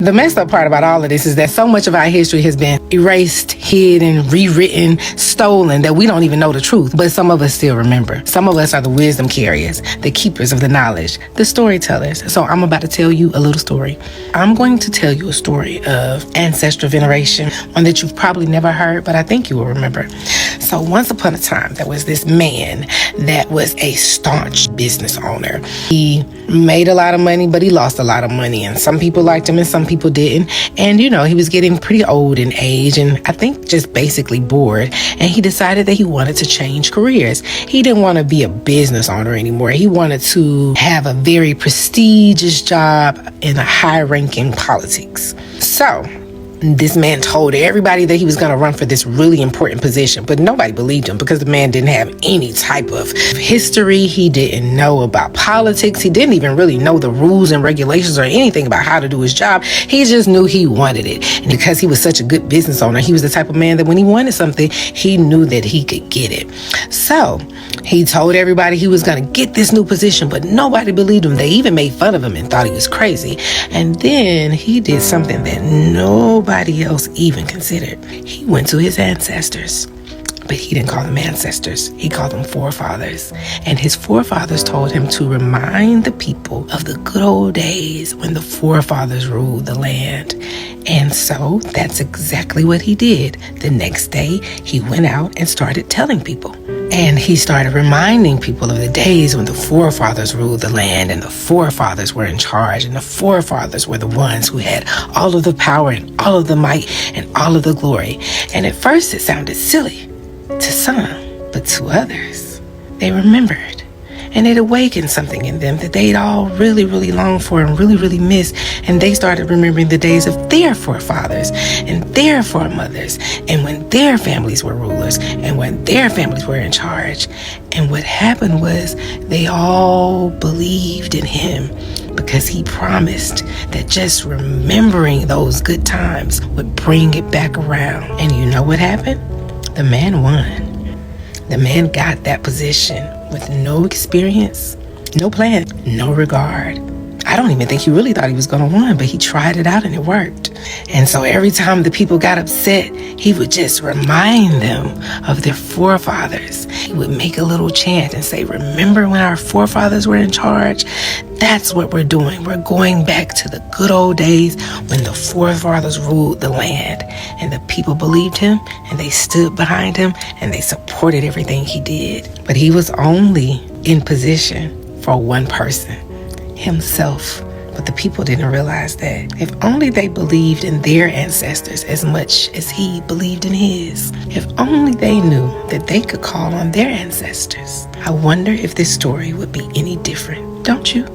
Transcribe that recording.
The messed up part about all of this is that so much of our history has been erased, hidden, rewritten, stolen, that we don't even know the truth. But some of us still remember. Some of us are the wisdom carriers, the keepers of the knowledge, the storytellers. So I'm about to tell you a little story. I'm going to tell you a story of ancestral veneration, one that you've probably never heard, but I think you will remember. So once upon a time, there was this man that was a staunch business owner. He made a lot of money, but he lost a lot of money. And some people liked him and some people didn't. And, he was getting pretty old in age and I think just basically bored. And he decided that he wanted to change careers. He didn't want to be a business owner anymore. He wanted to have a very prestigious job in a high-ranking politics. So this man told everybody that he was going to run for this really important position, but nobody believed him because the man didn't have any type of history. He didn't know about politics. He didn't even really know the rules and regulations or anything about how to do his job. He just knew he wanted it. And because he was such a good business owner, he was the type of man that when he wanted something, he knew that he could get it. So he told everybody he was going to get this new position, but nobody believed him. They even made fun of him and thought he was crazy. And then he did something that nobody else even considered. He went to his ancestors, but he didn't call them ancestors. He called them forefathers. And his forefathers told him to remind the people of the good old days when the forefathers ruled the land. And so that's exactly what he did. The next day, he went out and started telling people. And he started reminding people of the days when the forefathers ruled the land and the forefathers were in charge and the forefathers were the ones who had all of the power and all of the might and all of the glory. And at first it sounded silly to some, but to others, they remembered. And it awakened something in them that they'd all really, really longed for and really, really missed. And they started remembering the days of their forefathers and their foremothers and when their families were rulers and when their families were in charge. And what happened was they all believed in him because he promised that just remembering those good times would bring it back around. And you know what happened? The man won. The man got that position with no experience, no plan, no regard. I don't even think he really thought he was going to win, but he tried it out and it worked. And so every time the people got upset, he would just remind them of their forefathers. He would make a little chant and say, remember when our forefathers were in charge? That's what we're doing. We're going back to the good old days when the forefathers ruled the land. And the people believed him and they stood behind him and they supported everything he did. But he was only in position for one person, himself. But the people didn't realize that. If only they believed in their ancestors as much as he believed in his. If only they knew that they could call on their ancestors. I wonder if this story would be any different, don't you?